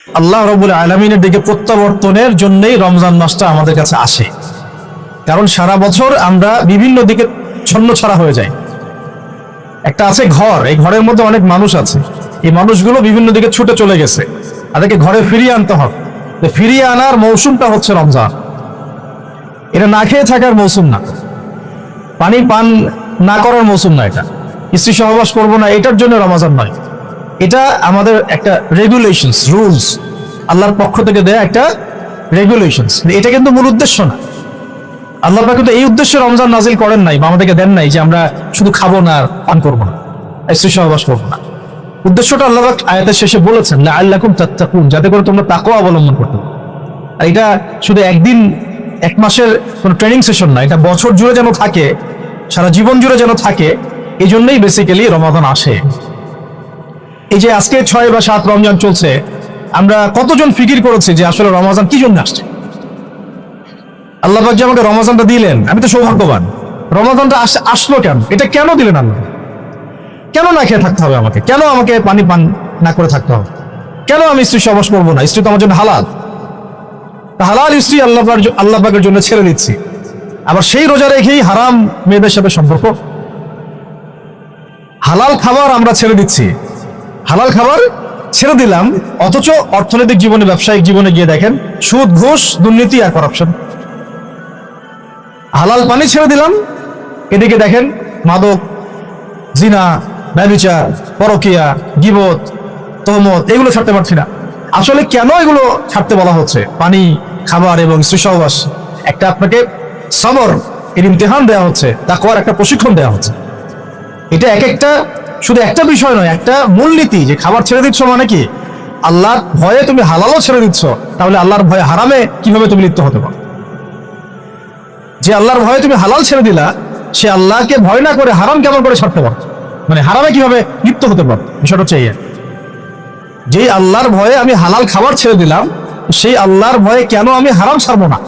আল্লাহ রাব্বুল আলামিনের দিকে প্রত্যাবর্তনের জন্যই রমজান মাসটা আমাদের কাছে আসে। কারণ সারা বছর আমরা বিভিন্ন দিকে ছন্নছাড়া হয়ে যাই। একটা আছে ঘর, এই ঘরের মধ্যে অনেক মানুষ আছে, এই মানুষগুলো বিভিন্ন দিকে ছুটে চলে গেছে, তাদেরকে ঘরে ফিরিয়ে আনতে হবে। ফিরিয়ে আনার মৌসুমটা হচ্ছে রমজান। এটা না খেয়ে থাকার মৌসুম না, পানি পান না করার মৌসুম না, এটা স্ত্রী সহবাস করবো না এটার জন্য রমজান নয়। এটা আমাদের একটা রেগুলেশনস, রুলস, আল্লাহর পক্ষ থেকে দেয়া একটা রেগুলেশনস। এটা কিন্তু মূল উদ্দেশ্য না। আল্লাহ পাক কিন্তু এই উদ্দেশ্যে রমজান নাজিল করেন নাই বা আমাদেরকে দেন নাই যে আমরা শুধু খাবো না আর পান করবো না, স্ত্রী সহবাস করবো না। উদ্দেশ্যটা আল্লাহ পাক আয়াতের শেষে বলেছেন, লাআল্লাকুম তাত্তাকুন, যাতে করে তোমরা তাকওয়া অবলম্বন করতে পারো। আর এটা শুধু একদিন এক মাসের কোনো ট্রেনিং সেশন না, এটা বছর জুড়ে যেন থাকে, সারা জীবন জুড়ে যেন থাকে। এই জন্যই বেসিক্যালি রমাদান আসে। এই যে আজকে 6 বা 7 রমজান চলছে, আমরা কতজন ফিকির করেছি যে আসলে রমজান কি জন্য আসছে? আল্লাহ পাক যে আমাকে রমজানটা দিলেন, আমি তো সৌভাগ্যবান। রমজানটা আসলো কেন? এটা কেন দিলেন আল্লাহ? কেন না খেয়ে থাকতে হবে আমাকে? কেন আমাকে পানি পান না করে থাকতে হবে? কেন আমি স্ত্রী সহবাস করবো না? স্ত্রী তো আমার জন্য হালাল। হালাল স্ত্রী আল্লাহ পাকের জন্য ছেড়ে দিচ্ছি, আবার সেই রোজা রেখেই হারাম মেয়েদের সাথে সম্পর্ক। হালাল খাবার আমরা ছেড়ে দিচ্ছি, হালাল খাবার ছেড়ে দিলাম, অথচ অর্থনৈতিক জীবনে, ব্যবসায়িক জীবনে গিয়ে দেখেন সুদ, ঘুষ, দুর্নীতি আর করাপশন। হালাল পানি ছেড়ে দিলাম, এদিকে দেখেন মাদক, জিনা, ব্যভিচার, পরকিয়া, গীবত, তহমত, এগুলো ছাড়তে পারছি না। আসলে কেন এগুলো ছাড়তে বলা হচ্ছে? পানি, খাবার এবং স্ত্রী সহবাস, একটা আপনাকে সবর এর ইমতিহান দেওয়া হচ্ছে, তাকওয়ার একটা প্রশিক্ষণ দেওয়া হচ্ছে। এটা এক একটা শুধু একটা বিষয় নয়, একটা মূলনীতি যে খাবার ছেড়ে দিচ্ছ মানে কি? আল্লাহর ভয়ে তুমি হালালও ছেড়ে দিচ্ছ, তাহলে আল্লাহর ভয়ে হারামে কিভাবে তুমি লিপ্ত হতে পারো? যে আল্লাহর ভয়ে তুমি হালাল ছেড়ে দিলা, সে আল্লাহকে ভয় না করে হারাম কেমন করে ছাড়তে পারো? মানে হারামে কিভাবে লিপ্ত হতে পারো? বিষয়টা হচ্ছে এই। যে আল্লাহর ভয়ে আমি হালাল খাবার ছেড়ে দিলাম, সেই আল্লাহর ভয়ে কেন আমি হারাম ছাড়বো না?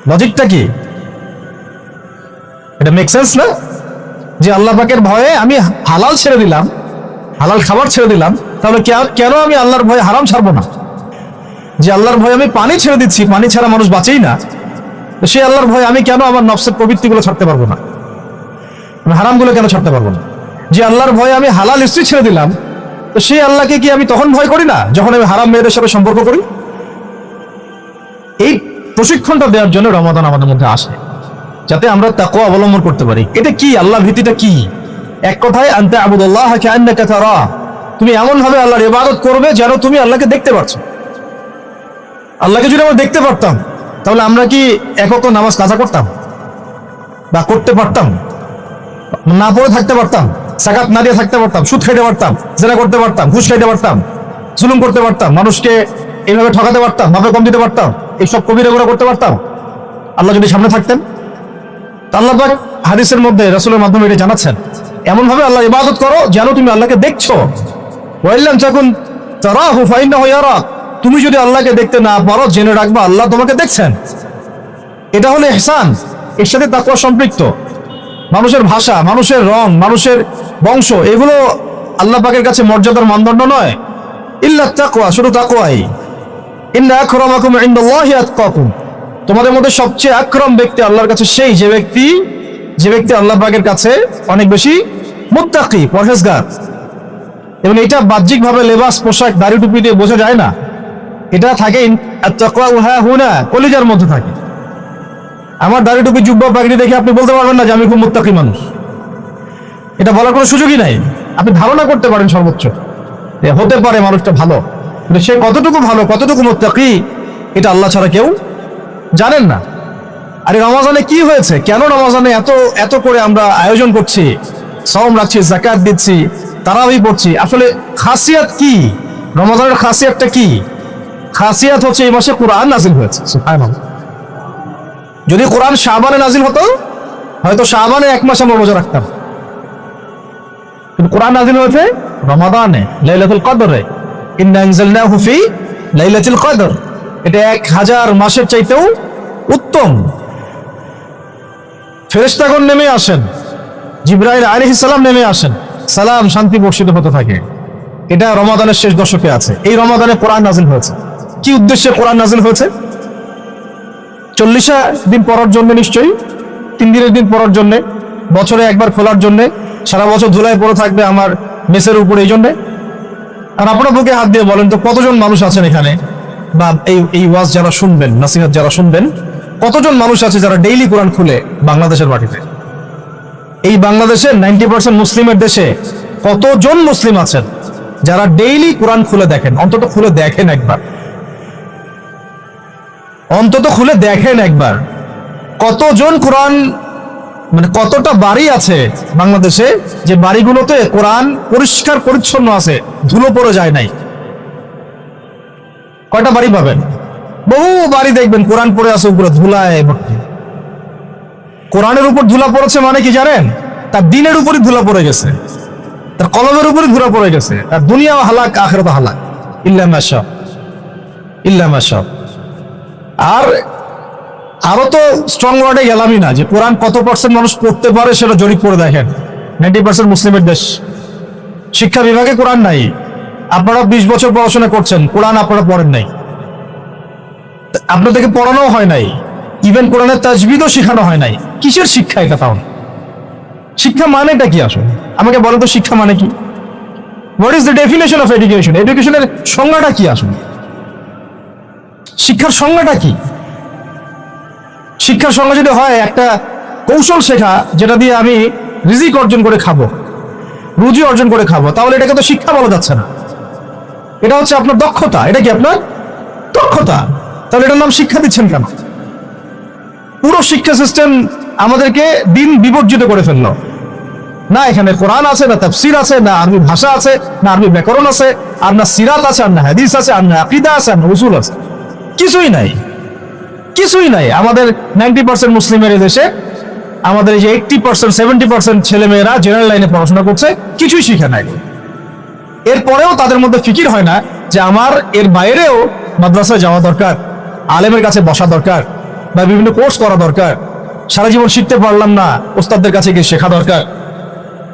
লজিকটা কি? এটা মেক সেন্স না? যে আল্লাহ পাকের ভয়ে আমি হালাল ছেড়ে দিলাম, হালাল খাবার ছেড়ে দিলাম, তাহলে কেন আমি আল্লাহর ভয়ে হারাম ছাড়বো না? যে আল্লাহর ভয়ে আমি পানি ছেড়ে দিচ্ছি, পানি ছাড়া মানুষ বাঁচেই না, সেই আল্লাহর ভয়ে আমি কেন আমার নফসের প্রবৃত্তিগুলো ছাড়তে পারবো না? আমি হারামগুলো কেন ছাড়তে পারবো না? যে আল্লাহর ভয়ে আমি হালাল স্ত্রী ছেড়ে দিলাম, তো সেই আল্লাহকে কি আমি তখন ভয় করি না যখন আমি হারাম মেয়েদের সাথে সম্পর্ক করি? এই প্রশিক্ষণটা দেওয়ার জন্য রমাদান আমাদের মধ্যে আসে, যাতে আমরা তাকওয়া অবলম্বন করতে পারি। এটা কি? আল্লাহ ভীতিটা কি? এক কথায়, আনতা আবুদুল্লাহ কাআন্নাকা তারা, তুমি এমন ভাবে আল্লাহর ইবাদত করবে যেন তুমি আল্লাহকে দেখতে পাচ্ছ। আল্লাহকে যদি আমরা দেখতে পারতাম, তাহলে আমরা কি এক ওয়াক্ত নামাজ কাজা করতাম বা করতে পারতাম? না পড়ে থাকতে পারতাম, যাকাত না দিয়ে থাকতে পারতাম, সুদ খাইতে পারতাম, জিনা করতে পারতাম, ঘুষ খাইতে পারতাম, জুলুম করতে পারতাম, মানুষকে এইভাবে ঠকাতে পারতাম, মাপে কম দিতে পারতাম, এইসব কবিরা গুনাহ করতে পারতাম আল্লাহ যদি সামনে থাকতেন? আল্লাহ পাক হাদিসের মধ্যে রাসূলের মাধ্যমে এটা জানাচ্ছেন, এমন ভাবে আল্লাহ ইবাদত করো যেন তুমি আল্লাহকে দেখছো। ওয়াইল্লাম তাকুন তারাহু ফাইন্নাহু ইয়ারাক, তুমি যদি আল্লাহকে দেখতে না পারো, জেনে রাখবা আল্লাহ তোমাকে দেখছেন। এটা হলো ইহসান, এর সাথে তাকওয়া সম্পৃক্ত। মানুষের ভাষা, মানুষের রং, মানুষের বংশ, এগুলো আল্লাহ পাকের কাছে মর্যাদার মানদণ্ড নয়। ইল্লা তাকওয়া, শুধু তাকওয়াই। ইন্না আকরামাকুম ইনদাল্লাহি আতকাকুম, তোমাদের মধ্যে সবচেয়ে আকরাম ব্যক্তি আল্লাহর কাছে সেই যে ব্যক্তি আল্লাহ পাকের কাছে অনেক বেশি মুত্তাকি, পরহেজগার। এবং এটা বাহ্যিকভাবে লেবাস, পোশাক, দাড়ি টুপি দিয়ে বোঝা যায় না। এটা থাকে আত-তাকওয়া হা হুনা, কলিজার মধ্যে থাকে। আমার দাড়ি টুপি, জুব্বা, পাগড়ি দেখে আপনি বলতে পারবেন না যে আমি খুব মুত্তাকি মানুষ। এটা বলার কোনো সুযোগই নাই। আপনি ধারণা করতে পারেন সর্বোচ্চ হতে পারে মানুষটা ভালো, কিন্তু সে কতটুকু ভালো, কতটুকু মুত্তাকি, এটা আল্লাহ ছাড়া কেউ জানেন না। আরে রমজানে কি হয়েছে? কেন রমজানে এত করে আমরা আয়োজন করছি, সাওম রাখছি, যাকাত দিচ্ছি, তারাবি পড়ছি? আসলে খাসিয়াত কি? রমজানের খাসিয়াতটা কি? খাসিয়াত হচ্ছে এই মাসে কোরআন নাজিল হয়েছে। সুবহানাল্লাহ। যদি কোরআন শাবানে নাজিল হতো, হয়তো শাবানে 1 মাস আমরা রোজা রাখতাম, কিন্তু কোরআন নাজিল হয়েছে রমাদানে, লাইলাতুল কদরে। ইন্না আনজালনাহু ফি লাইলাতুল কদর, এটা 1000 মাসের চাইতেও উত্তম। ফেরেশতাগণ নেমে আসেন, জিবরাইল আলাইহিস সালাম নেমে আসেন, সালাম, শান্তি বর্ষিত হতে থাকে। এটা রমাদানের শেষ দশকে আছে। এই রমাদানে কোরআন নাজিল হয়েছে। কি উদ্দেশ্যে কোরআন নাজিল হয়েছে? 40 দিন পড়ার জন্য, নিশ্চয়ই 3 দিনের দিন পড়ার জন্য, বছরে একবার খোলার জন্য, সারা বছর ধুলায় পড়ে থাকবে আমার মেসের উপরে, এই জন্যে। আর আপনারা বুকে হাত দিয়ে বলেন তো কতজন মানুষ আছেন এখানে, বা এই ওয়াজ যারা শুনবেন, নাসিহাত যারা শুনবেন, কতজন মানুষ আছে যারা ডেইলি কোরআন খুলে বাংলাদেশের মাটিতে? এই বাংলাদেশের 90% মুসলিমের দেশে কতজন মুসলিম আছেন যারা ডেইলি কোরআন খুলে দেখেন? অন্তত খুলে দেখেন একবার, অন্তত খুলে দেখেন একবার। কতজন কোরআন, মানে কতটা বাড়ি আছে বাংলাদেশে যে বাড়িগুলোতে কোরআন পরিষ্কার পরিচ্ছন্ন আছে, ধুলো পড়ে যায় নাই? কয়টা বাড়ি পাবেন? বহু বাড়ি দেখবেন কোরআন পড়ে আছে উপরে ধুলায় ভর্তি। কোরআনের উপর ধুলা পড়েছে মানে কি জানেন? তার দিনের উপরই ধুলা পড়ে গেছে, তার কলমের উপরই ধুলা পড়ে গেছে। আর দুনিয়াও হালাক, আখিরাত হালাক, ইল্লা মাশা ইল্লা মাশা। আর আরো তো স্ট্রং ওয়ার্ডে গেলামই না, যে কোরআন কত % মানুষ পড়তে পারে সেটা জরিপ করে দেখেন। 90% মুসলিমের দেশ, শিক্ষা বিভাগে কোরআন নাই। আপনারা 20 বছর পড়াশোনা করছেন, কোরআন আপনারা পড়েন নাই, আপনাদেরকে পড়ানো হয় নাই, ইভেন কোরআনের তাজবিদও শেখানো হয় নাই। কিসের শিক্ষা এটা? তাহলে শিক্ষা মানেটা কি আসলে? আমাকে বলেন তো, শিক্ষা মানে কি? What is the definition of education? এডুকেশনের সংজ্ঞাটা কি আসলে? শিক্ষার সংজ্ঞাটা কি? শিক্ষার সংজ্ঞা যদি হয় একটা কৌশল শেখা, যেটা দিয়ে আমি রিজিক অর্জন করে খাবো, রুজি অর্জন করে খাবো, তাহলে এটাকে তো শিক্ষা বলা যাচ্ছে না। এটা হচ্ছে আপনার দক্ষতা। এটা কি আপনার দক্ষতা? তাহলে এটার নাম শিক্ষা দিচ্ছেন কেন? পুরো শিক্ষা সিস্টেম আমাদেরকে দিন বিবর্জিত করে ফেললো। না এখানে কোরআন আছে, না তাফসীর আছে, না আরবি ভাষা আছে, না আরবি ব্যাকরণ আছে, আর না সিরাত আছে, আর না হাদিস আছে, আর না আকীদা আছে, আর না উসুল আছে। কিছুই নাই, কিছুই নাই। আমাদের 90% মুসলিমের দেশে আমাদের এই যে 80% 70% ছেলে মেয়েরা জেনারেল লাইনে পড়াশোনা করছে, কিছুই শিখে নাই। এরপরেও তাদের মধ্যে ফিকির হয় না যে আমার এর বাইরেও মাদ্রাসায় যাওয়া দরকার, আলেমের কাছে বসা দরকার, বা বিভিন্ন কোর্স করা দরকার। সারা জীবন শিখতে পারলাম না, ওস্তাদদের কাছে গিয়ে শেখা দরকার।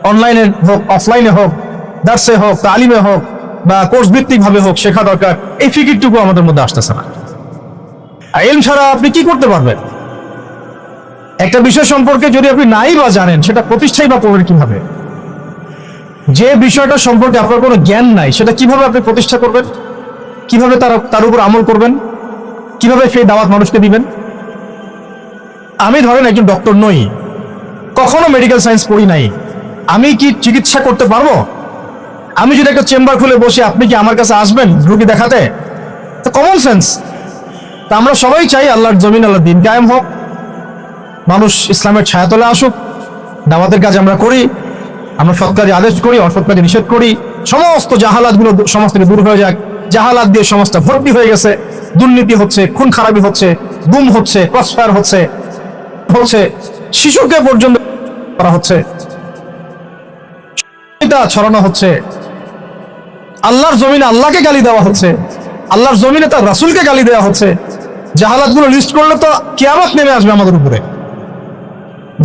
অনলাইনে হোক, অফলাইনে হোক, দার্সে হোক, তালিমে হোক, বা কোর্স ভিত্তিক ভাবে হোক, শেখা দরকার। এই ফিকিরটুকু আমাদের মধ্যে আসতেছে না। আর ইলম ছাড়া আপনি কি করতে পারবেন? একটা বিষয় সম্পর্কে যদি আপনি নাই বা জানেন, সেটা প্রতিষ্ঠাই বা করবেন কিভাবে? যে বিষয়টা সম্পর্কে আপনার কোনো জ্ঞান নাই, সেটা কিভাবে আপনি প্রতিষ্ঠা করবেন? কিভাবে তার উপর আমল করবেন? কিভাবে সেই দাওয়াত মানুষকে দিবেন? আমি ধরেন একজন ডক্টর নই, কখনো মেডিকেল সায়েন্স পড়ি নাই, আমি কি চিকিৎসা করতে পারবো? আমি যদি একটা চেম্বার খুলে বসে, আপনি কি আমার কাছে আসবেন রোগী দেখাতে? তো কমন সেন্স। তা আমরা সবাই চাই আল্লাহর জমিন, আল্লাহর দিন কায়েম হোক, মানুষ ইসলামের ছায়াতলে আসুক। দাওয়াতের কাজ আমরা করি, আমরা সৎ কাজে আদেশ করি, অসৎ কাজে নিষেধ করি। সমস্ত জাহালাতগুলো সমাজ থেকে দূর হয়ে যাক। জাহালাত দিয়ে সমাজটা ভর্তি হয়ে গেছে, দুর্নীতি হচ্ছে, খুন খারাপি হচ্ছে, গুম হচ্ছে, ক্রসফায়ার হচ্ছে, শিশুকে পর্যন্ত করা হচ্ছে, ছড়ানো হচ্ছে, আল্লাহর জমিনে আল্লাহকে গালি দেওয়া হচ্ছে, আল্লাহর জমিনে তার রাসূলকে গালি দেওয়া হচ্ছে। জাহালাতগুলো লিস্ট করলে তো কিয়ামত নেমে আসবে আমাদের উপরে।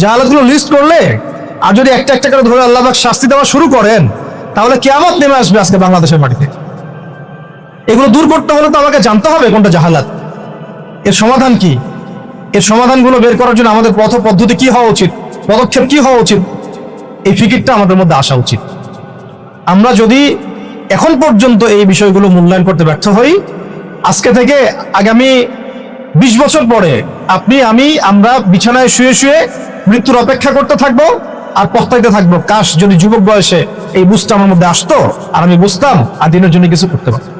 জাহালাতগুলো লিস্ট করলে, আর যদি একটা একটা করে ধরে আল্লাহ পাক শাস্তি দেওয়া শুরু করেন, তাহলে কিয়ামত নেমে আসবে আজকে বাংলাদেশের মাটিতে। এগুলো দূর করতে হলে তো আমাকে জানতে হবে কোনটা জাহালাত, এর সমাধান কি। এর সমাধানগুলো বের করার জন্য আমাদের পথ পদ্ধতি কি হওয়া উচিত, পদক্ষেপ কি হওয়া উচিত, এই ফিকিরটা আমাদের মধ্যে আসা উচিত। আমরা যদি এখন পর্যন্ত এই বিষয়গুলো মূল্যায়ন করতে ব্যর্থ হই, আজকে থেকে আগামী 20 বছর পরে আপনি, আমি, আমরা বিছানায় শুয়ে শুয়ে মৃত্যুর অপেক্ষা করতে থাকবো আর পস্তাইতে থাকবো, কাশ যদি যুবক বয়সে এই বুঝটা আমার মধ্যে আসতো আর আমি বুঝতাম আর দিনের জন্য কিছু করতে পারতাম।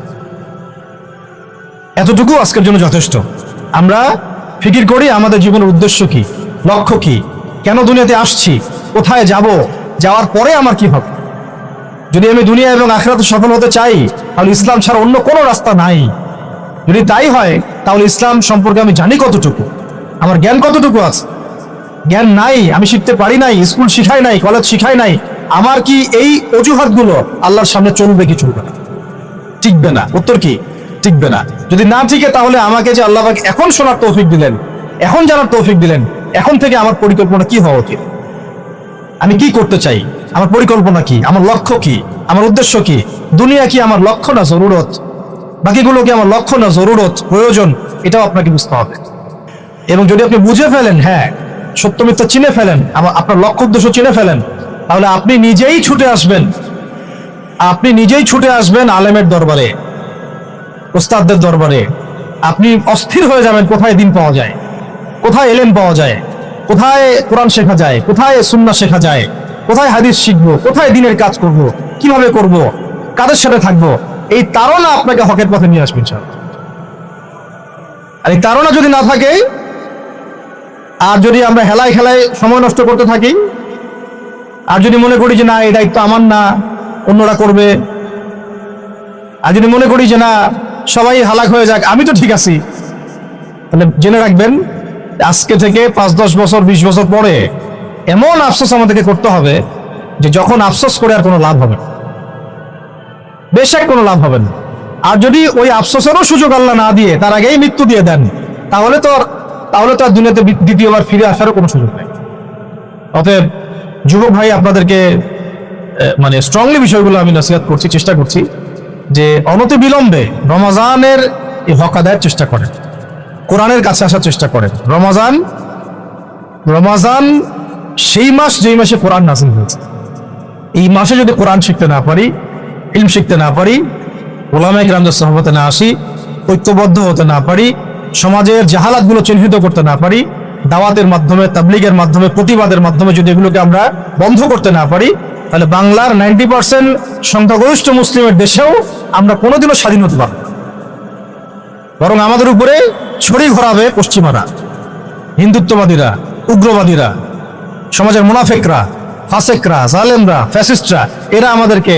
এতটুকু আজকের জন্য যথেষ্ট। আমরা ফিকির করি আমাদের জীবনের উদ্দেশ্য কি, লক্ষ্য কি, কেন দুনিয়াতে আসছি, কোথায় যাব, যাওয়ার পরে আমার কি হবে। যদি আমি দুনিয়া এবং আখিরাতে সফল হতে চাই, তাহলে ইসলাম ছাড়া অন্য কোনো রাস্তা নাই। যদি তাই হয়, তাহলে ইসলাম সম্পর্কে আমি জানি কতটুকু, আমার জ্ঞান কতটুকু আছে। জ্ঞান নাই, আমি শিখতে পারি নাই, স্কুল শিখাই নাই, কলেজ শিখাই নাই, আমার কি এই অজুহাতগুলো আল্লাহর সামনে চলবে কি চলবে না? টিকবে না। উত্তর কি? টিকবে না। যদি না টিকে, তাহলে আমাকে যে আল্লাহ পাক এখন শোনার তৌফিক দিলেন, এখন জানার তৌফিক দিলেন, এখন থেকে আমার পরিকল্পনা কি হওয়া উচিত, আমি কি করতে চাই, আমার পরিকল্পনা কি, আমার লক্ষ্য কি, আমার উদ্দেশ্য কি, দুনিয়া কি আমার লক্ষ্য না জরুরত, বাকিগুলো কি আমার লক্ষ্য না জরুরত, প্রয়োজন, এটাও আপনাকে বুঝতে হবে। এবং যদি আপনি বুঝে ফেলেন, হ্যাঁ সত্য মিথ্যা চিনে ফেলেন, আপনার লক্ষ্য উদ্দেশ্য চিনে ফেলেন, তাহলে আপনি নিজেই ছুটে আসবেন, আপনি নিজেই ছুটে আসবেন আলেমের দরবারে, ওস্তাদদের দরবারে। আপনি অস্থির হয়ে যাবেন কোথায় দিন পাওয়া যায়, কোথায় এলেম পাওয়া যায়, কোথায় কোরআন শেখা যায়, কোথায় সুন্নাহ শেখা যায়, কোথায় হাদিস শিখবো, কোথায় দিনের কাজ করব, কিভাবে করব, কাদের সাথে থাকবো। এই তাড়না আপনাকে হকের পথে নিয়ে আসবে ইনশাআল্লাহ। আর এই তাড়না যদি না থাকে, আর যদি আমরা হেলায় খেলায় সময় নষ্ট করতে থাকি, আর যদি মনে করি যে না এই দায়িত্ব আমার না, অন্যরা করবে, আর যদি মনে করি যে না সবাই হালাক হয়ে যাক, আমি তো ঠিক আছি, তাহলে জেনে রাখবেন আজকে থেকে 5-10 বছর 20 বছর পরে এমন আফসোস আমাদেরকে করতে হবে যে যখন আফসোস করে আর কোনো লাভ হবে না, বেশক কোনো লাভ হবে না। আর যদি ওই আফসোসেরও সুযোগ আল্লাহ না দিয়ে তার আগেই মৃত্যু দিয়ে দেন, তাহলে তো আর দুনিয়াতে দ্বিতীয়বার ফিরে আসারও কোনো সুযোগ নেই। অতএব যুবক ভাই, আপনাদেরকে মানে স্ট্রংলি বিষয়গুলো আমি নসিহত করছি, চেষ্টা করছি যে অনতি বিলম্বে রমজানের এই হক আদায়ের চেষ্টা করেন, কোরআনের কাছে আসার চেষ্টা করেন। রমজান সেই মাস যেই মাসে কোরআন নাযিল হয়েছে। এই মাসে যদি কোরআন শিখতে না পারি, ইলম শিখতে না পারি, উলামায়ে কিরামদের সোহবতে না আসি, ঐক্যবদ্ধ হতে না পারি, সমাজের জাহালাতগুলো চিহ্নিত করতে না পারি, দাওয়াতের মাধ্যমে, তাবলীগের মাধ্যমে, প্রতিবাদের মাধ্যমে যদি এগুলোকে আমরা বন্ধ করতে না পারি, তাহলে বাংলার 90% সংখ্যাগরিষ্ঠ মুসলিমের দেশেও আমরা কোনোদিনও স্বাধীন হতে পারব না। বরং আমাদের উপরে ছড়ি ঘোরাবে পশ্চিমারা, হিন্দুত্ববাদীরা, উগ্রবাদীরা, সমাজের মুনাফিকরা, ফাসেকরা, জালেমরা, ফ্যাসিস্টরা। এরা আমাদেরকে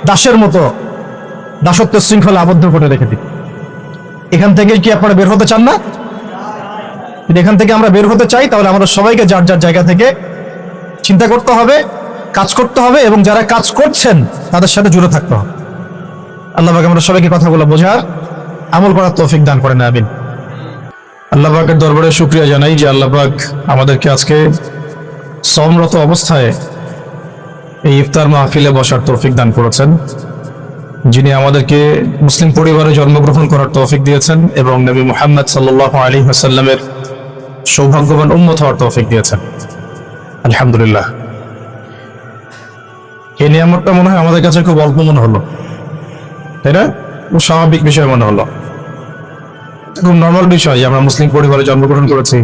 দাসের মতো দাসত্বের শৃঙ্খলা আবদ্ধ করে রেখে দিবে। এখান থেকে কি আপনারা বের হতে চান না? যদি এখান থেকে আমরা বের হতে চাই, তাহলে আমরা সবাইকে যার যার জায়গা থেকে চিন্তা করতে হবে, কাজ করতে হবে, এবং যারা কাজ করছেন তাদের সাথে জুড়ে থাকতে হবে। আল্লাহ পাক আমরা সবাইকে কথাগুলো বোঝার, আমল করার তৌফিক দান করেন, আমিন। আল্লাহ পাকের দরবারে শুকরিয়া জানাই যে আল্লাহ পাক আমাদেরকে আজকে সমরত অবস্থায় এই ইফতার মাহফিলে বসার তৌফিক দান করেছেন, যিনি আমাদেরকে মুসলিম পরিবারে জন্মগ্রহণ করার তৌফিক দিয়েছেন এবং নবী মুহাম্মদ সাল্লাল্লাহু আলাইহি ওয়াসাল্লামের সৌভাগ্যবান উম্মত হওয়ার তৌফিক দিয়েছেন। আলহামদুলিল্লাহ। এই নিয়ামতটা মনে হয় আমাদের কাছে খুব অল্প মনে হলো, তাই না? খুব স্বাভাবিক বিষয় মনে হলো, খুব নর্মাল বিষয় যে আমরা মুসলিম পরিবারে জন্মগ্রহণ করেছি,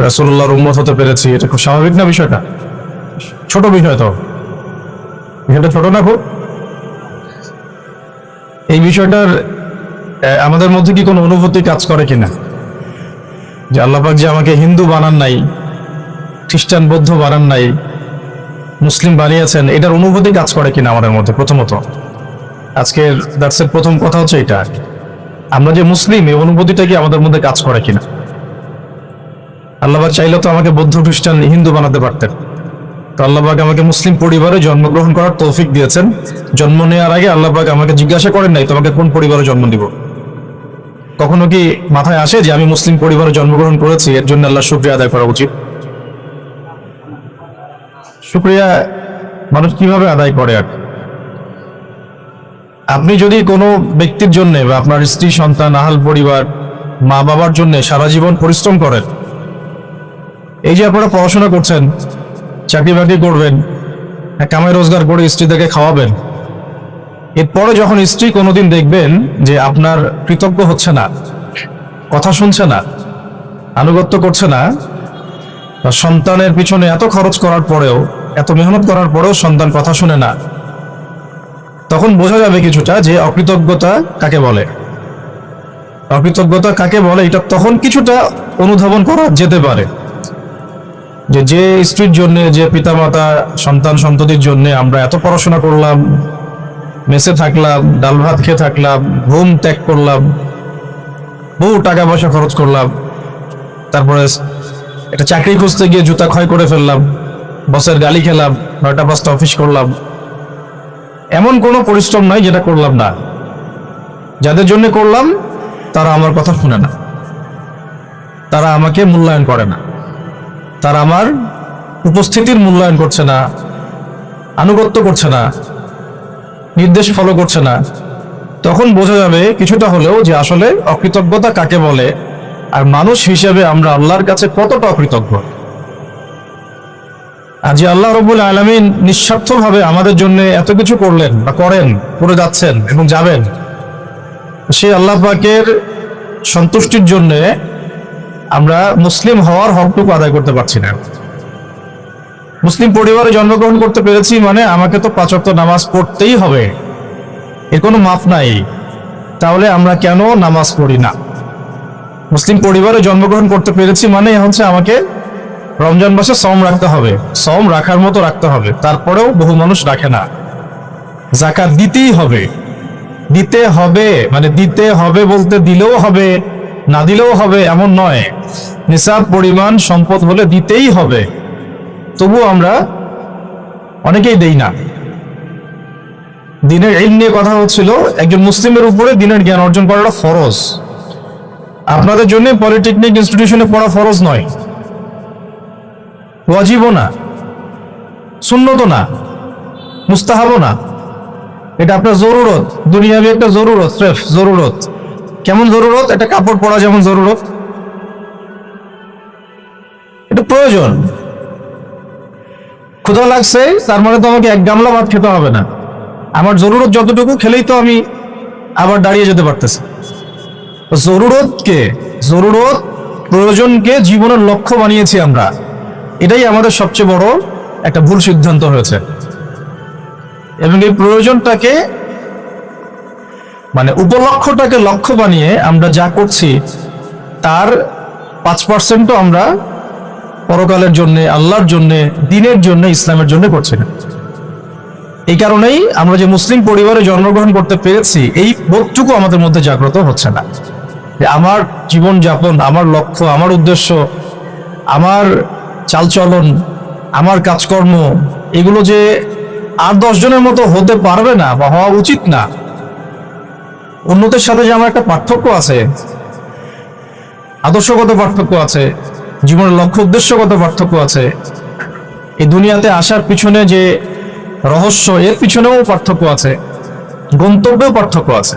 রাসূলুল্লাহর উম্মত হতে পেরেছি। এটা খুব স্বাভাবিক না বিষয়টা? ছোট বিষয় তো, বিষয়টা ছোট না খুব? এই বিষয়টার আমাদের মধ্যে কি কোনো অনুভূতি কাজ করে কিনা যে আল্লাহ পাক যে আমাকে হিন্দু বানান নাই, খ্রিস্টান, বৌদ্ধ বানান নাই, মুসলিম বানিয়েছেন, এটার অনুভূতি কাজ করে কিনা আমাদের মধ্যে? প্রথমত আজকের দার্সের প্রথম কথা হচ্ছে এটা, আমরা যে মুসলিম এই অনুভূতিটা কি আমাদের মধ্যে কাজ করে কিনা? আল্লাহ পাক চাইলে তো আমাকে বৌদ্ধ, খ্রিস্টান, হিন্দু বানাতে পারতেন। তো আল্লাহ পাক আমাকে মুসলিম পরিবারে জন্মগ্রহণ করার তৌফিক দিয়েছেন। জন্ম নেওয়ার আগে আল্লাহ পাক আমাকে জিজ্ঞাসা করেন নাই তোমাকে কোন পরিবারে জন্ম দিব। কখনো কি মাথায় আসে যে আমি মুসলিম পরিবারে জন্মগ্রহণ করেছি, এর জন্য আল্লাহ শুকরিয়া আদায় করা উচিত? শুকরিয়া মানুষ কিভাবে আদায় করে? আর আপনি যদি কোনো ব্যক্তির জন্য বা আপনার স্ত্রী, সন্তান, আহাল পরিবার, মা বাবার জন্য সারা জীবন পরিশ্রম করেন, এই যে আপনারা পড়াশোনা করছেন, চাকরি বাকরি করবেন, কামাই রোজগার করে স্ত্রীদেরকে খাওয়াবেন, এরপরে যখন স্ত্রী কোনোদিন দেখবেন যে আপনার কৃতজ্ঞ হচ্ছে না, কথা শুনছে না, আনুগত্য করছে না, সন্তানের পিছনে এত খরচ করার পরেও, এত মেহনত করার পরেও সন্তান কথা শুনে না, তখন বোঝা যাবে কিছুটা যে অকৃতজ্ঞতা কাকে বলে। অকৃতজ্ঞতা কাকে বলে এটা তখন কিছুটা অনুধাবন করা যেতে পারে। যে স্ত্রীর জন্য, যে পিতামাতা সন্তান সন্ততির জন্য আমরা এত পড়াশোনা করলাম, মেসে থাকলাম, ডাল ভাত খেয়ে থাকলাম, ঘুম ত্যাগ করলাম, বহু টাকা পয়সা খরচ করলাম, তারপরে একটা চাকরি খুঁজতে গিয়ে জুতা ক্ষয় করে ফেললাম, বসের গালি খেলাম, 9টা-5টা অফিস করলাম, এমন কোনো পরিশ্রম নাই যেটা করলাম না। যাদের জন্য করলাম তারা আমার কথা শুনে না, তারা আমাকে মূল্যায়ন করে না, তারা আমার উপস্থিতির মূল্যায়ন করছে না, আনুগত্য করছে না, নির্দেশ ফলো করছে না, তখন বোঝা যাবে কিছুটা হলেও যে আসলে অকৃতজ্ঞতা কাকে বলে, আর মানুষ হিসেবে আমরা আল্লাহর কাছে কতটা অকৃতজ্ঞ। আর যে আল্লাহ রাব্বুল আলামিন নিঃস্বার্থভাবে আমাদের জন্য এত কিছু করলেন বা করেন, করে যাচ্ছেন এবং যাবেন, সেই আল্লাহ পাকের সন্তুষ্টির জন্য আমরা মুসলিম হওয়ার হকটুকু আদায় করতে পারছি না। মুসলিম পরিবারে জন্মগ্রহণ করতে পেরেছি মানে আমাকে তো 5 ওয়াক্ত নামাজ পড়তেই হবে, এর কোনো মাফ নাই। তাহলে আমরা কেন নামাজ পড়ি না? মুসলিম পরিবারে জন্মগ্রহণ করতে পেরেছি মানে হচ্ছে আমাকে রমজান মাসে সওম রাখতে হবে, সওম রাখার মতো রাখতে হবে, তারপরেও বহু মানুষ রাখে না। যাকাত দিতেই হবে, দিতে হবে মানে দিতে হবে বলতে দিলেও হবে না দিলেও হবে এমন নয়, নিসাব পরিমাণ সম্পদ হলে দিতেই হবে, তবু আমরা অনেকেই দেই না। দিনের ইলম নিয়ে কথা হচ্ছিল, একজন মুসলিমের উপরে দিনের জ্ঞান অর্জন করাটা ফরজ। আপনাদের জন্য পলিটেকনিক ইনস্টিটিউশনে পড়া ফরজ নয়, ওয়াজিবও না, সুন্নতও না, মুস্তাহাবও না, এটা আপনার জরুরত, দুনিয়াবি একটা জরুরত, স্রেফ জরুরত। কেমন জরুরত? এটা কাপড় পরা যেমন জরুরত, এটা প্রয়োজন। ক্ষুধা লাগছে তার মানে তো আমাকে 1 গামলা ভাত খেতে হবে না, আমার জরুরত যতটুকু খেলেই তো আমি আবার দাঁড়িয়ে যেতে পারতেছি। জরুরত প্রয়োজনকে জীবনের লক্ষ্য বানিয়েছি আমরা, এটাই আমাদের সবচেয়ে বড় একটা ভুল সিদ্ধান্ত হয়েছে। এবং এই প্রয়োজনটাকে মানে উপলক্ষ্যটাকে লক্ষ্য বানিয়ে আমরা যা করছি তার 5% আমরা পরকালের জন্য, আল্লাহর জন্য, দ্বীনের জন্য, ইসলামের জন্য করছি না। এই কারণেই আমরা যে মুসলিম পরিবারে জন্মগ্রহণ করতে পেরেছি এই বোধটুকু আমাদের মধ্যে জাগ্রত হচ্ছে না, যে আমার জীবন যাপন, আমার লক্ষ্য, আমার উদ্দেশ্য, আমার চালচলন, আমার কাজকর্ম, এগুলো যে আর 10 জনের মতো হতে পারবে না বা হওয়া উচিত না। অন্যদের সাথে যে আমার একটা পার্থক্য আছে, আদর্শগত পার্থক্য আছে, জীবনের লক্ষ্য উদ্দেশ্যগত পার্থক্য আছে, এই দুনিয়াতে আসার পিছনে যে রহস্য, এর পিছনেও পার্থক্য আছে, গন্তব্যেও পার্থক্য আছে।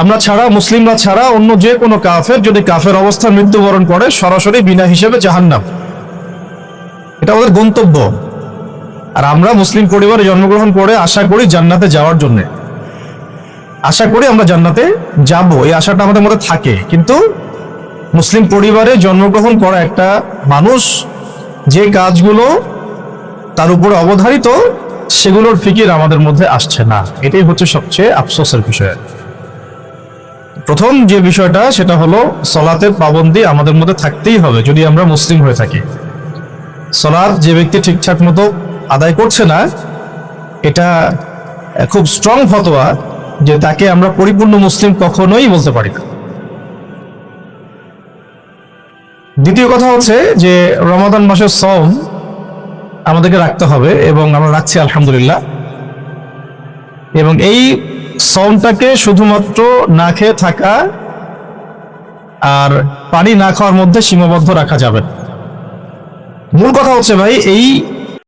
আমরা ছাড়া, মুসলিমরা ছাড়া অন্য যে কোনো কাফের যদি কাফের অবস্থায় মৃত্যুবরণ করে সরাসরি বিনা হিসেবে জাহান্নাম, এটা ওদের গন্তব্য। আর আমরা মুসলিম পরিবারে জন্মগ্রহণ করে আশা করি জান্নাতে যাওয়ার জন্য, আশা করি আমরা জান্নাতে যাব, এই আশাটা আমাদের মধ্যে থাকে। কিন্তু মুসলিম পরিবারে জন্মগ্রহণ করা একটা মানুষ যে কাজগুলো তার উপরে অবধারিত সেগুলোর ফিকির আমাদের মধ্যে আসছে না, এটাই হচ্ছে সবচেয়ে আফসোসের বিষয়। প্রথম যে বিষয়টা সেটা হলো সলাতের পাবন্দি আমাদের মধ্যে থাকতেই হবে যদি আমরা মুসলিম হয়ে থাকি। সলাত যে ব্যক্তি ঠিকঠাক মতো আদায় করছে না, এটা খুব স্ট্রং ফতোয়া যে তাকে আমরা পরিপূর্ণ মুসলিম কখনোই বলতে পারি না। দ্বিতীয় কথা হচ্ছে যে রমাদান মাসের সওম আমাদেরকে রাখতে হবে এবং আমরা রাখছি আলহামদুলিল্লাহ। এবং এই সওমটাকে শুধুমাত্র না খেয়ে থাকা আর পানি না খাওয়ার মধ্যে সীমাবদ্ধ রাখা যাবে না। মূল কথা হচ্ছে ভাই, এই